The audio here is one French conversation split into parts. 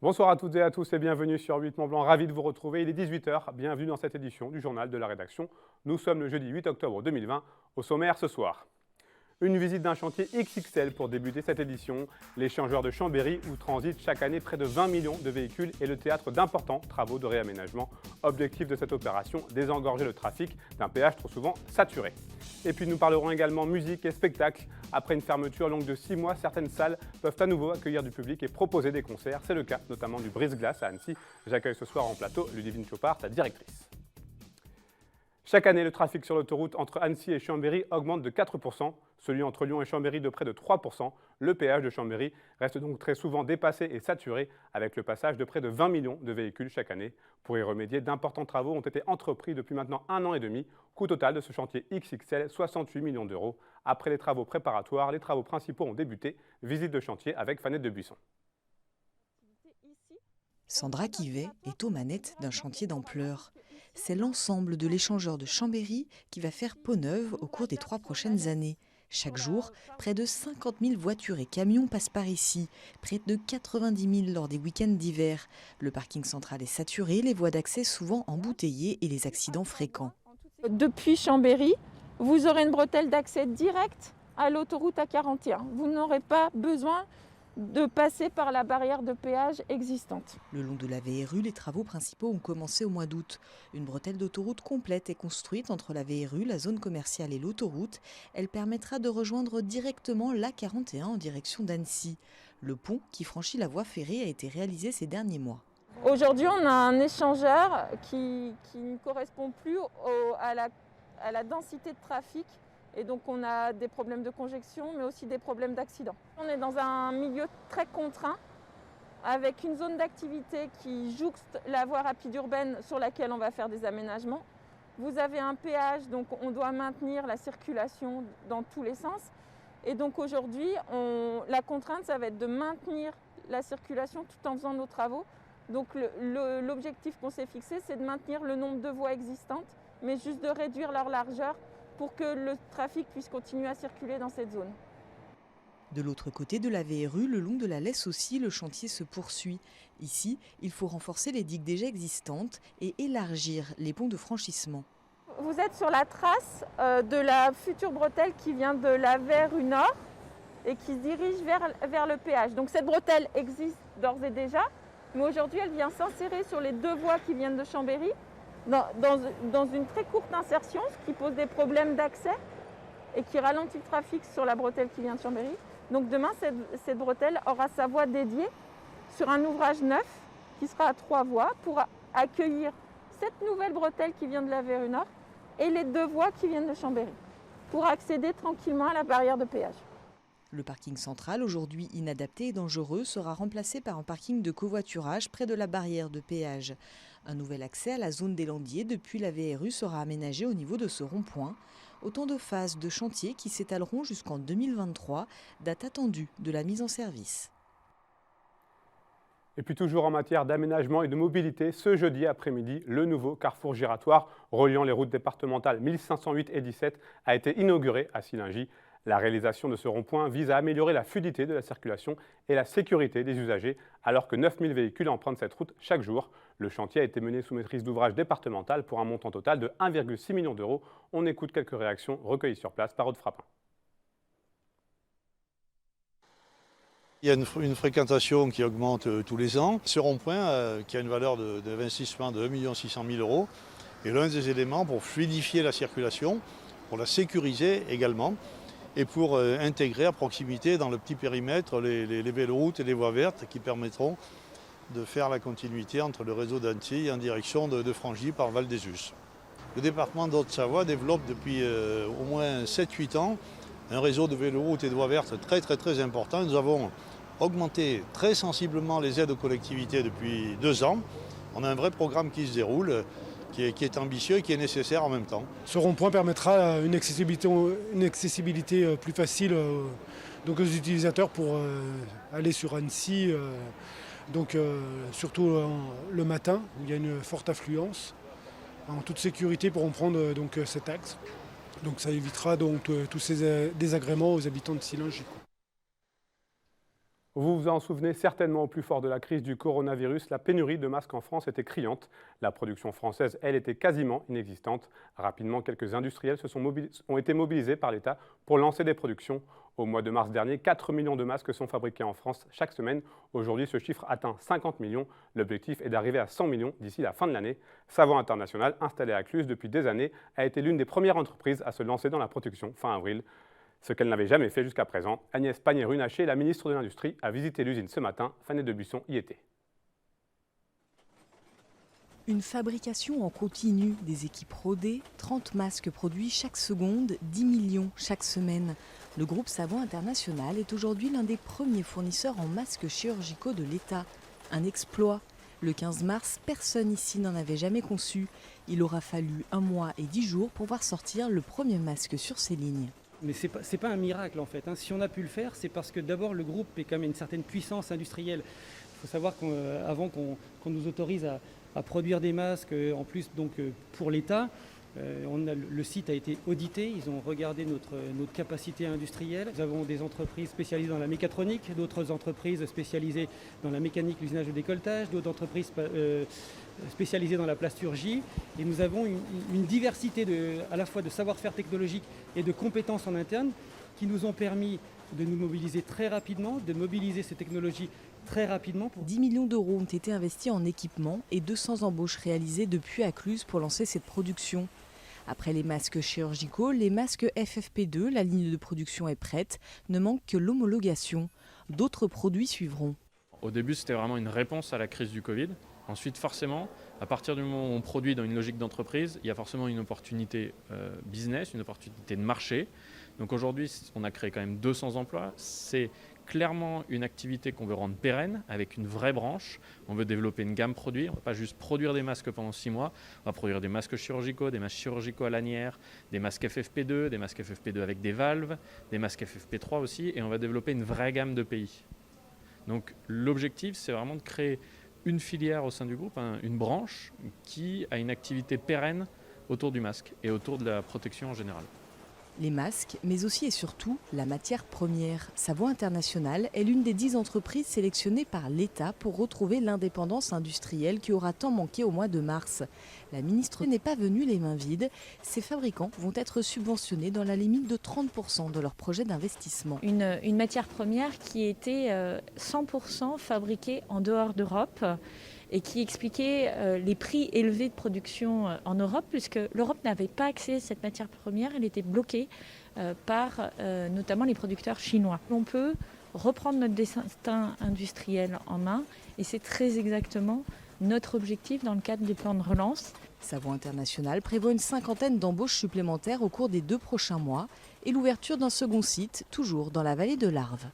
Bonsoir à toutes et à tous et bienvenue sur 8 Mont Blanc, ravi de vous retrouver. Il est 18 h, bienvenue dans cette édition du journal de la rédaction. Nous sommes le jeudi 8 octobre 2020, au sommaire ce soir. Une visite d'un chantier XXL pour débuter cette édition. L'échangeur de Chambéry où transitent chaque année près de 20 millions de véhicules est le théâtre d'importants travaux de réaménagement. Objectif de cette opération, désengorger le trafic d'un péage trop souvent saturé. Et puis nous parlerons également musique et spectacle. Après une fermeture longue de 6 mois, certaines salles peuvent à nouveau accueillir du public et proposer des concerts. C'est le cas notamment du Brise-Glace à Annecy. J'accueille ce soir en plateau Ludivine Chopard, sa directrice. Chaque année, le trafic sur l'autoroute entre Annecy et Chambéry augmente de 4 %, celui entre Lyon et Chambéry de près de 3 %. Le péage de Chambéry reste donc très souvent dépassé et saturé avec le passage de près de 20 millions de véhicules chaque année. Pour y remédier, d'importants travaux ont été entrepris depuis maintenant 1 an et demi. Coût total de ce chantier XXL, 68 millions d'euros. Après les travaux préparatoires, les travaux principaux ont débuté. Visite de chantier avec Fanette de Buisson. Sandra Kivet est aux manettes d'un chantier d'ampleur. C'est l'ensemble de l'échangeur de Chambéry qui va faire peau neuve au cours des 3 prochaines années. Chaque jour, près de 50 000 voitures et camions passent par ici, près de 90 000 lors des week-ends d'hiver. Le parking central est saturé, les voies d'accès souvent embouteillées et les accidents fréquents. Depuis Chambéry, vous aurez une bretelle d'accès direct à l'autoroute A41. Vous n'aurez pas besoin de passer par la barrière de péage existante. Le long de la VRU, les travaux principaux ont commencé au mois d'août. Une bretelle d'autoroute complète est construite entre la VRU, la zone commerciale et l'autoroute. Elle permettra de rejoindre directement l'A41 en direction d'Annecy. Le pont qui franchit la voie ferrée a été réalisé ces derniers mois. Aujourd'hui, on a un échangeur qui ne correspond plus à la densité de trafic. Et donc on a des problèmes de congestion, mais aussi des problèmes d'accident. On est dans un milieu très contraint, avec une zone d'activité qui jouxte la voie rapide urbaine sur laquelle on va faire des aménagements. Vous avez un péage, donc on doit maintenir la circulation dans tous les sens. Et donc aujourd'hui, la contrainte, ça va être de maintenir la circulation tout en faisant nos travaux. Donc l'objectif qu'on s'est fixé, c'est de maintenir le nombre de voies existantes, mais juste de réduire leur largeur pour que le trafic puisse continuer à circuler dans cette zone. De l'autre côté de la VRU, le long de la Lesse aussi, le chantier se poursuit. Ici, il faut renforcer les digues déjà existantes et élargir les ponts de franchissement. Vous êtes sur la trace de la future bretelle qui vient de la VRU Nord et qui se dirige vers le péage. Donc cette bretelle existe d'ores et déjà, mais aujourd'hui elle vient s'insérer sur les 2 voies qui viennent de Chambéry, dans une très courte insertion, ce qui pose des problèmes d'accès et qui ralentit le trafic sur la bretelle qui vient de Chambéry. Donc demain, cette bretelle aura sa voie dédiée sur un ouvrage neuf qui sera à 3 voies pour accueillir cette nouvelle bretelle qui vient de la VRU Nord et les 2 voies qui viennent de Chambéry pour accéder tranquillement à la barrière de péage. Le parking central, aujourd'hui inadapté et dangereux, sera remplacé par un parking de covoiturage près de la barrière de péage. Un nouvel accès à la zone des Landiers depuis la VRU sera aménagé au niveau de ce rond-point. Autant de phases de chantier qui s'étaleront jusqu'en 2023, date attendue de la mise en service. Et puis toujours en matière d'aménagement et de mobilité, ce jeudi après-midi, le nouveau carrefour giratoire reliant les routes départementales 1508 et 17 a été inauguré à Sillingy. La réalisation de ce rond-point vise à améliorer la fluidité de la circulation et la sécurité des usagers, alors que 9000 véhicules empruntent cette route chaque jour. Le chantier a été mené sous maîtrise d'ouvrage départementale pour un montant total de 1,6 million d'euros. On écoute quelques réactions recueillies sur place par Aude Frappin. Il y a une fréquentation qui augmente tous les ans. Ce rond-point, qui a une valeur d'investissement de 1 600 000 euros, est l'un des éléments pour fluidifier la circulation, pour la sécuriser également, et pour intégrer à proximité dans le petit périmètre les véloroutes et les voies vertes qui permettront de faire la continuité entre le réseau d'Annecy en direction de Frangy par Val-des-Us. Le département de Haute-Savoie développe depuis au moins 7-8 ans un réseau de véloroutes et de voies vertes très important. Nous avons augmenté très sensiblement les aides aux collectivités depuis 2 ans. On a un vrai programme qui se déroule, qui est ambitieux et qui est nécessaire en même temps. Ce rond-point permettra une accessibilité plus facile donc aux utilisateurs pour aller sur Annecy, surtout le matin où il y a une forte affluence. En toute sécurité pourront prendre cet axe. Donc ça évitera tous ces désagréments aux habitants de Sillingy. Vous vous en souvenez certainement au plus fort de la crise du coronavirus, la pénurie de masques en France était criante. La production française, elle, était quasiment inexistante. Rapidement, quelques industriels ont été mobilisés par l'État pour lancer des productions. Au mois de mars dernier, 4 millions de masques sont fabriqués en France chaque semaine. Aujourd'hui, ce chiffre atteint 50 millions. L'objectif est d'arriver à 100 millions d'ici la fin de l'année. Savon International, installé à Cluses depuis des années, a été l'une des premières entreprises à se lancer dans la production fin avril. Ce qu'elle n'avait jamais fait jusqu'à présent. Agnès Pannier-Runacher, la ministre de l'Industrie, a visité l'usine ce matin. Fanny de Buisson y était. Une fabrication en continu, des équipes rodées, 30 masques produits chaque seconde, 10 millions chaque semaine. Le groupe Savon International est aujourd'hui l'un des premiers fournisseurs en masques chirurgicaux de l'État. Un exploit. Le 15 mars, personne ici n'en avait jamais conçu. Il aura fallu 1 mois et 10 jours pour voir sortir le premier masque sur ces lignes. Mais ce n'est pas un miracle en fait. Si on a pu le faire, c'est parce que d'abord le groupe est quand même une certaine puissance industrielle. Il faut savoir qu'avant qu'on nous autorise à produire des masques, en plus donc pour l'État, le site a été audité, ils ont regardé notre capacité industrielle. Nous avons des entreprises spécialisées dans la mécatronique, d'autres entreprises spécialisées dans la mécanique, l'usinage, le décolletage, d'autres entreprises spécialisées dans la plasturgie. Et nous avons une diversité à la fois de savoir-faire technologique et de compétences en interne qui nous ont permis de nous mobiliser très rapidement, de mobiliser ces technologies très rapidement. 10 millions d'euros ont été investis en équipement et 200 embauches réalisées depuis à Cluses pour lancer cette production. Après les masques chirurgicaux, les masques FFP2, la ligne de production est prête, ne manque que l'homologation. D'autres produits suivront. Au début, c'était vraiment une réponse à la crise du Covid. Ensuite, forcément, à partir du moment où on produit dans une logique d'entreprise, il y a forcément une opportunité business, une opportunité de marché. Donc aujourd'hui, on a créé quand même 200 emplois. C'est clairement une activité qu'on veut rendre pérenne avec une vraie branche. On veut développer une gamme produit. On ne va pas juste produire des masques pendant 6 mois. On va produire des masques chirurgicaux, des masques chirurgicaux à lanière, des masques FFP2, des masques FFP2 avec des valves, des masques FFP3 aussi. Et on va développer une vraie gamme de pays. Donc l'objectif, c'est vraiment de créer une filière au sein du groupe, une branche qui a une activité pérenne autour du masque et autour de la protection en général. Les masques, mais aussi et surtout la matière première. Savon International est l'une des 10 entreprises sélectionnées par l'État pour retrouver l'indépendance industrielle qui aura tant manqué au mois de mars. La ministre n'est pas venue les mains vides. Ces fabricants vont être subventionnés dans la limite de 30% de leur projet d'investissement. Une matière première qui était 100% fabriquée en dehors d'Europe et qui expliquait les prix élevés de production en Europe, puisque l'Europe n'avait pas accès à cette matière première, elle était bloquée par notamment les producteurs chinois. On peut reprendre notre destin industriel en main, et c'est très exactement notre objectif dans le cadre des plans de relance. Savon International prévoit une 50aine d'embauches supplémentaires au cours des 2 prochains mois et l'ouverture d'un second site, toujours dans la vallée de l'Arve.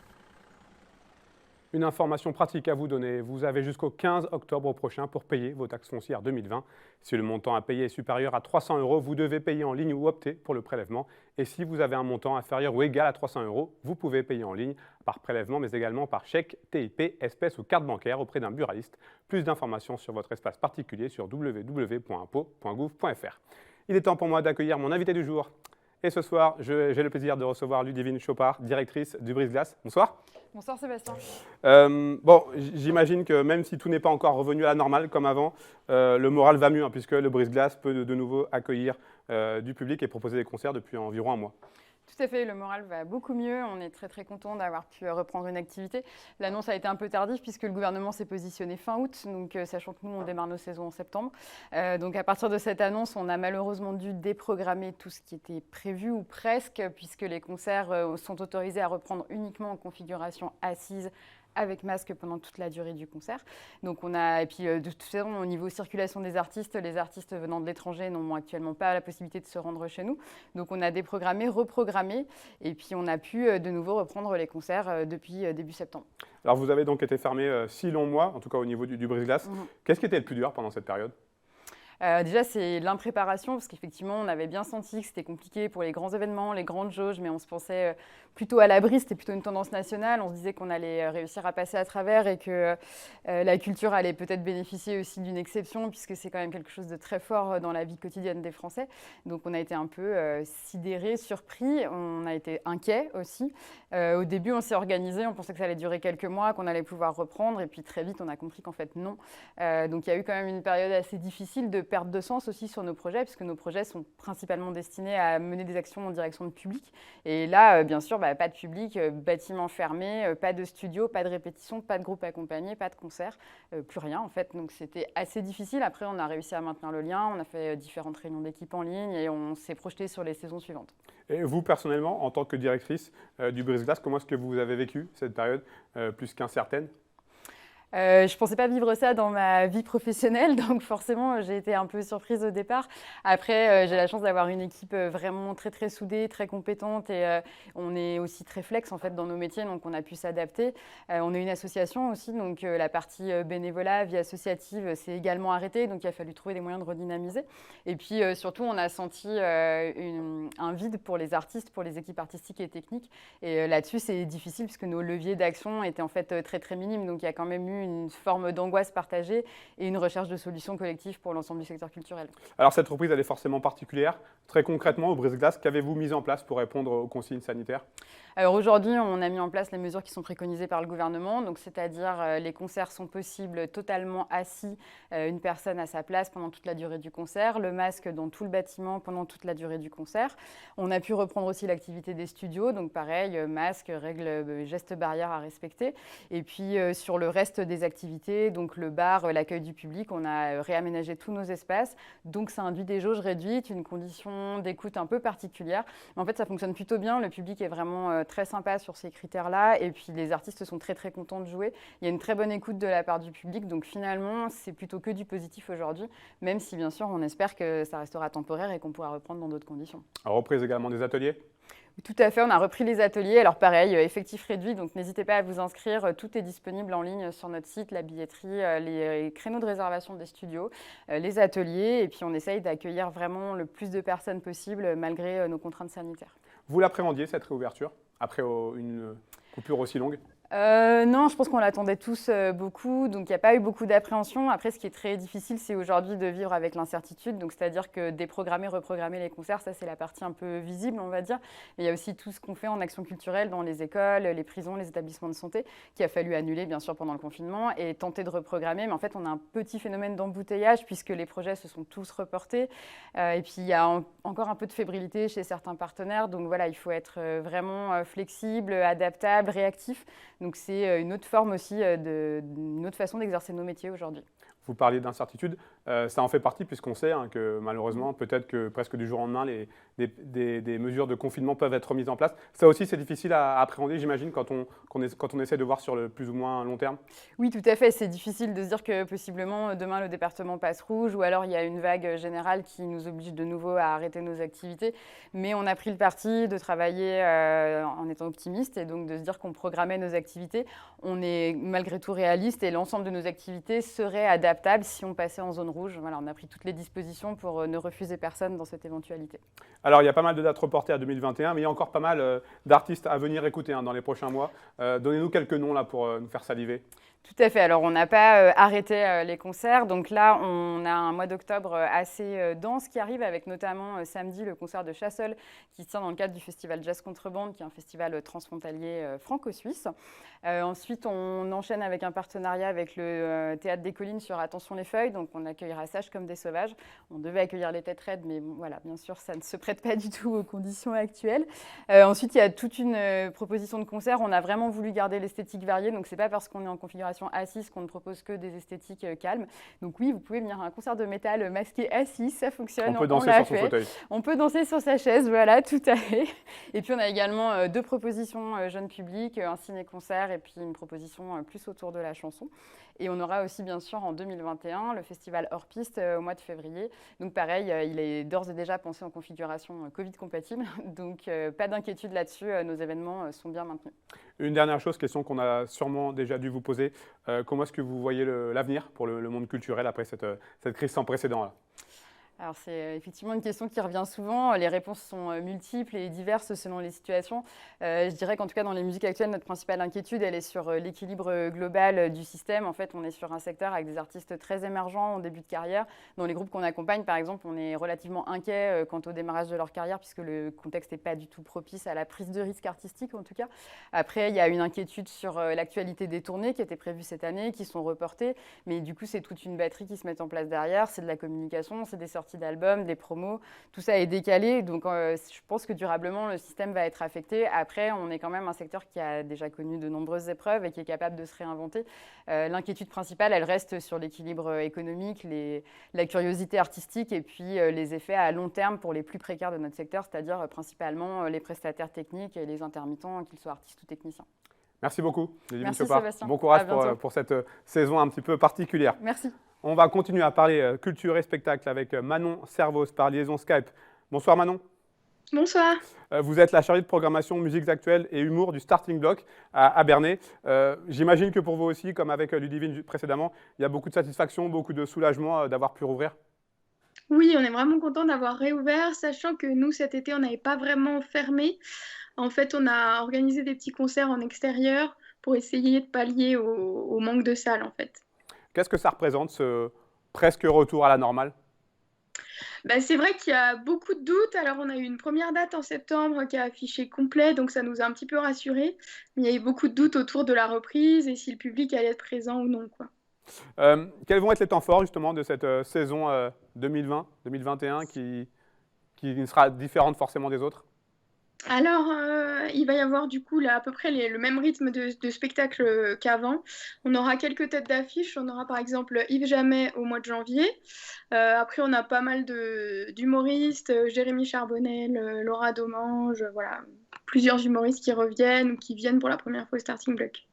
Une information pratique à vous donner. Vous avez jusqu'au 15 octobre prochain pour payer vos taxes foncières 2020. Si le montant à payer est supérieur à 300 €, vous devez payer en ligne ou opter pour le prélèvement. Et si vous avez un montant inférieur ou égal à 300 €, vous pouvez payer en ligne par prélèvement, mais également par chèque, TIP, espèce ou carte bancaire auprès d'un buraliste. Plus d'informations sur votre espace particulier sur www.impôts.gouv.fr. Il est temps pour moi d'accueillir mon invité du jour. Et ce soir, j'ai le plaisir de recevoir Ludivine Chopard, directrice du Brise-Glace. Bonsoir. Bonsoir Sébastien. Bon, j'imagine que même si tout n'est pas encore revenu à la normale comme avant, le moral va mieux, puisque le Brise-Glace peut de nouveau accueillir du public et proposer des concerts depuis environ un mois. Tout à fait, le moral va beaucoup mieux. On est très très content d'avoir pu reprendre une activité. L'annonce a été un peu tardive puisque le gouvernement s'est positionné fin août, donc sachant que nous on démarre nos saisons en septembre. Donc à partir de cette annonce, on a malheureusement dû déprogrammer tout ce qui était prévu ou presque, puisque les concerts sont autorisés à reprendre uniquement en configuration assise, avec masque pendant toute la durée du concert. Donc on a, et puis de toute façon, au niveau circulation des artistes, les artistes venant de l'étranger n'ont actuellement pas la possibilité de se rendre chez nous. Donc on a déprogrammé, reprogrammé, et puis on a pu de nouveau reprendre les concerts depuis début septembre. Alors vous avez donc été fermé 6 longs mois, en tout cas au niveau du Brise-Glace. Qu'est-ce qui était le plus dur pendant cette période ? Déjà, c'est l'impréparation, parce qu'effectivement, on avait bien senti que c'était compliqué pour les grands événements, les grandes jauges, mais on se pensait plutôt à l'abri, c'était plutôt une tendance nationale. On se disait qu'on allait réussir à passer à travers et que la culture allait peut-être bénéficier aussi d'une exception, puisque c'est quand même quelque chose de très fort dans la vie quotidienne des Français. Donc on a été un peu sidérés, surpris, on a été inquiets aussi. Au début, on s'est organisé, on pensait que ça allait durer quelques mois, qu'on allait pouvoir reprendre, et puis très vite, on a compris qu'en fait non. Donc il y a eu quand même une période assez difficile de perte de sens aussi sur nos projets, puisque nos projets sont principalement destinés à mener des actions en direction de public. Et là, bien sûr, pas de public, bâtiment fermé, pas de studio, pas de répétition, pas de groupe accompagné, pas de concert, plus rien en fait. Donc c'était assez difficile. Après, on a réussi à maintenir le lien, on a fait différentes réunions d'équipe en ligne et on s'est projeté sur les saisons suivantes. Et vous, personnellement, en tant que directrice du Brise-Glace, comment est-ce que vous avez vécu cette période plus qu'incertaine ? Je ne pensais pas vivre ça dans ma vie professionnelle, donc forcément, j'ai été un peu surprise au départ. Après, j'ai la chance d'avoir une équipe vraiment très, très soudée, très compétente et on est aussi très flex en fait, dans nos métiers, donc on a pu s'adapter. On est une association aussi, donc la partie bénévolat, vie associative, s'est également arrêtée, donc il a fallu trouver des moyens de redynamiser. Et puis surtout, on a senti un vide pour les artistes, pour les équipes artistiques et techniques. Et là-dessus, c'est difficile puisque nos leviers d'action étaient en fait très, très minimes, donc il y a quand même eu une forme d'angoisse partagée et une recherche de solutions collectives pour l'ensemble du secteur culturel. Alors cette reprise, elle est forcément particulière. Très concrètement, au Brise-Glace, qu'avez-vous mis en place pour répondre aux consignes sanitaires ? Alors aujourd'hui, on a mis en place les mesures qui sont préconisées par le gouvernement, donc c'est-à-dire les concerts sont possibles totalement assis, une personne à sa place pendant toute la durée du concert, le masque dans tout le bâtiment pendant toute la durée du concert. On a pu reprendre aussi l'activité des studios, donc pareil, masque, règles, gestes barrières à respecter. Et puis sur le reste des activités, donc le bar, l'accueil du public, on a réaménagé tous nos espaces, donc ça induit des jauges réduites, une condition d'écoute un peu particulière. Mais en fait, ça fonctionne plutôt bien, le public est vraiment très sympa sur ces critères-là et puis les artistes sont très très contents de jouer. Il y a une très bonne écoute de la part du public, donc finalement c'est plutôt que du positif aujourd'hui, même si bien sûr on espère que ça restera temporaire et qu'on pourra reprendre dans d'autres conditions. Alors, reprise également des ateliers ? Tout à fait, on a repris les ateliers. Alors pareil, effectif réduit, donc n'hésitez pas à vous inscrire. Tout est disponible en ligne sur notre site, la billetterie, les créneaux de réservation des studios, les ateliers. Et puis on essaye d'accueillir vraiment le plus de personnes possible malgré nos contraintes sanitaires. Vous l'appréhendiez, cette réouverture, après une coupure aussi longue ? Non, je pense qu'on l'attendait tous beaucoup, donc il n'y a pas eu beaucoup d'appréhension. Après, ce qui est très difficile, c'est aujourd'hui de vivre avec l'incertitude, donc c'est-à-dire que déprogrammer, reprogrammer les concerts, ça c'est la partie un peu visible, on va dire. Mais il y a aussi tout ce qu'on fait en action culturelle dans les écoles, les prisons, les établissements de santé, qu'il a fallu annuler bien sûr pendant le confinement et tenter de reprogrammer. Mais en fait, on a un petit phénomène d'embouteillage puisque les projets se sont tous reportés. Et puis il y a encore un peu de fébrilité chez certains partenaires, donc voilà, il faut être vraiment flexible, adaptable, réactif. Donc c'est une autre forme aussi, une autre façon d'exercer nos métiers aujourd'hui. Vous parliez d'incertitude, ça en fait partie puisqu'on sait que malheureusement, peut-être que presque du jour au lendemain, des mesures de confinement peuvent être mises en place. Ça aussi, c'est difficile à appréhender, j'imagine, quand on essaie de voir sur le plus ou moins long terme. Oui, tout à fait. C'est difficile de se dire que possiblement demain le département passe rouge ou alors il y a une vague générale qui nous oblige de nouveau à arrêter nos activités. Mais on a pris le parti de travailler en étant optimiste et donc de se dire qu'on programmait nos activités. On est malgré tout réaliste et l'ensemble de nos activités serait adaptable si on passait en zone rouge. Voilà, on a pris toutes les dispositions pour ne refuser personne dans cette éventualité. Alors, il y a pas mal de dates reportées à 2021, mais il y a encore pas mal d'artistes à venir écouter dans les prochains mois. Donnez-nous quelques noms là, pour nous faire saliver. Tout à fait. Alors, on n'a pas arrêté les concerts. Donc là, on a un mois d'octobre assez dense qui arrive avec notamment samedi le concert de Chassol qui se tient dans le cadre du festival Jazz Contrebande, qui est un festival transfrontalier franco-suisse. Ensuite, on enchaîne avec un partenariat avec le Théâtre des Collines sur Attention les feuilles. Donc, on accueillera Sages comme des sauvages. On devait accueillir les Têtes Raides, mais bon, voilà, bien sûr, ça ne se prête pas du tout aux conditions actuelles. Ensuite, il y a toute une proposition de concert. On a vraiment voulu garder l'esthétique variée. Donc, ce n'est pas parce qu'on est en configuration assise qu'on ne propose que des esthétiques calmes. Donc oui, vous pouvez venir à un concert de métal masqué assis, ça fonctionne. On peut danser sur son fauteuil. On peut danser sur sa chaise, voilà, tout à fait. Et puis on a également deux propositions jeune public, un ciné-concert et puis une proposition plus autour de la chanson. Et on aura aussi bien sûr en 2021 le festival hors piste au mois de février. Donc pareil, il est d'ores et déjà pensé en configuration Covid compatible. Donc pas d'inquiétude là-dessus, nos événements sont bien maintenus. Une dernière chose, question qu'on a sûrement déjà dû vous poser. Comment est-ce que vous voyez l'avenir pour le monde culturel après cette crise sans précédent là ? Alors c'est effectivement une question qui revient souvent. Les réponses sont multiples et diverses selon les situations. Je dirais qu'en tout cas dans les musiques actuelles, notre principale inquiétude, elle est sur l'équilibre global du système. En fait, on est sur un secteur avec des artistes très émergents en début de carrière. Dans les groupes qu'on accompagne, par exemple, on est relativement inquiet quant au démarrage de leur carrière puisque le contexte n'est pas du tout propice à la prise de risque artistique en tout cas. Après, il y a une inquiétude sur l'actualité des tournées qui étaient prévues cette année, qui sont reportées. Mais du coup, c'est toute une batterie qui se met en place derrière. C'est de la communication, c'est des sorties d'albums, des promos, tout ça est décalé, donc je pense que durablement le système va être affecté. Après, on est quand même un secteur qui a déjà connu de nombreuses épreuves et qui est capable de se réinventer. L'inquiétude principale, elle reste sur l'équilibre économique, la curiosité artistique et puis les effets à long terme pour les plus précaires de notre secteur, c'est-à-dire principalement les prestataires techniques et les intermittents, qu'ils soient artistes ou techniciens. Merci beaucoup, Ludivine Merci Chopard. Sébastien. Bon courage À bientôt. pour cette saison un petit peu particulière. Merci. On va continuer à parler culture et spectacle avec Manon Servoz par liaison Skype. Bonsoir Manon. Bonsoir. Vous êtes la chargée de programmation musiques actuelles et humour du Starting Block à Bernay. J'imagine que pour vous aussi, comme avec Ludivine précédemment, il y a beaucoup de satisfaction, beaucoup de soulagement d'avoir pu rouvrir. Oui, on est vraiment content d'avoir réouvert, sachant que nous, cet été, on n'avait pas vraiment fermé. En fait, on a organisé des petits concerts en extérieur pour essayer de pallier au manque de salles, en fait. Qu'est-ce que ça représente, ce presque retour à la normale? C'est vrai qu'il y a beaucoup de doutes. Alors, on a eu une première date en septembre qui a affiché complet, donc ça nous a un petit peu rassurés. Mais il y a eu beaucoup de doutes autour de la reprise et si le public allait être présent ou non, quoi. Quels vont être les temps forts justement de cette saison 2020-2021 qui sera différente forcément des autres? Alors, il va y avoir du coup là, à peu près le même rythme de spectacle qu'avant. On aura quelques têtes d'affiche. On aura par exemple Yves Jamais au mois de janvier. Après, on a pas mal d'humoristes, Jérémy Charbonnel, Laura Domange, voilà, plusieurs humoristes qui reviennent ou qui viennent pour la première fois au Starting Block.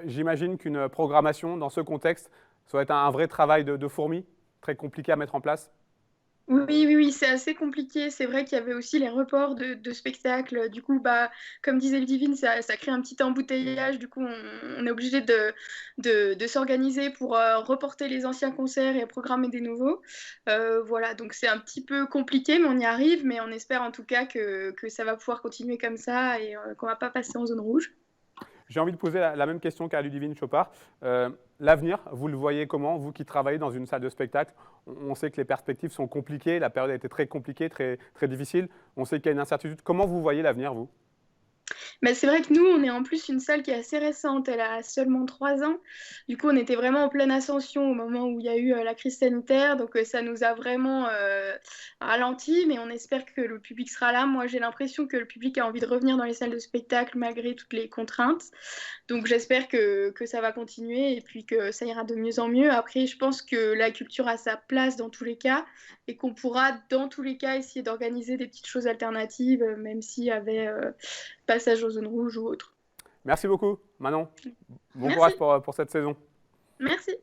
J'imagine qu'une programmation dans ce contexte, ça va être un vrai travail de fourmi, très compliqué à mettre en place. Oui, c'est assez compliqué. C'est vrai qu'il y avait aussi les reports de spectacles. Du coup, comme disait Ludivine, ça crée un petit embouteillage. Du coup, on est obligé de s'organiser pour reporter les anciens concerts et programmer des nouveaux. Voilà, donc c'est un petit peu compliqué, mais on y arrive. Mais on espère en tout cas que ça va pouvoir continuer comme ça et qu'on ne va pas passer en zone rouge. J'ai envie de poser la même question qu'à Ludivine Chopard. L'avenir, vous le voyez comment, vous qui travaillez dans une salle de spectacle? On sait que les perspectives sont compliquées, la période a été très compliquée, très, très difficile. On sait qu'il y a une incertitude. Comment vous voyez l'avenir, vous? C'est vrai que nous, on est en plus une salle qui est assez récente, elle a seulement 3 ans. Du coup, on était vraiment en pleine ascension au moment où il y a eu la crise sanitaire, donc ça nous a vraiment ralenti, mais on espère que le public sera là. Moi, j'ai l'impression que le public a envie de revenir dans les salles de spectacle malgré toutes les contraintes. Donc j'espère que ça va continuer et puis que ça ira de mieux en mieux. Après, je pense que la culture a sa place dans tous les cas et qu'on pourra dans tous les cas essayer d'organiser des petites choses alternatives, même s'il y avait passage aux zones rouges ou autre. Merci beaucoup, Manon. Bon Merci. courage pour cette saison. Merci.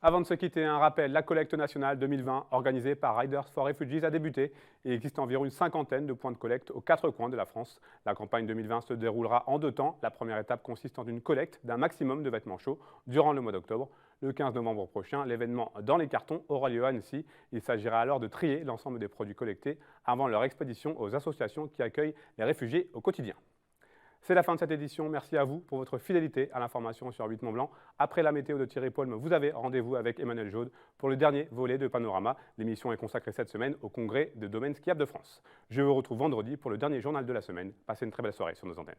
Avant de se quitter, un rappel, la collecte nationale 2020 organisée par Riders for Refugees a débuté. Il existe environ une cinquantaine de points de collecte aux 4 coins de la France. La campagne 2020 se déroulera en 2 temps. La première étape consiste en une collecte d'un maximum de vêtements chauds durant le mois d'octobre. Le 15 novembre prochain, l'événement dans les cartons aura lieu à Annecy. Il s'agira alors de trier l'ensemble des produits collectés avant leur expédition aux associations qui accueillent les réfugiés au quotidien. C'est la fin de cette édition. Merci à vous pour votre fidélité à l'information sur 8 Mont Blanc. Après la météo de Thierry Paulme, vous avez rendez-vous avec Emmanuel Jaude pour le dernier volet de Panorama. L'émission est consacrée cette semaine au congrès de domaines skiables de France. Je vous retrouve vendredi pour le dernier journal de la semaine. Passez une très belle soirée sur nos antennes.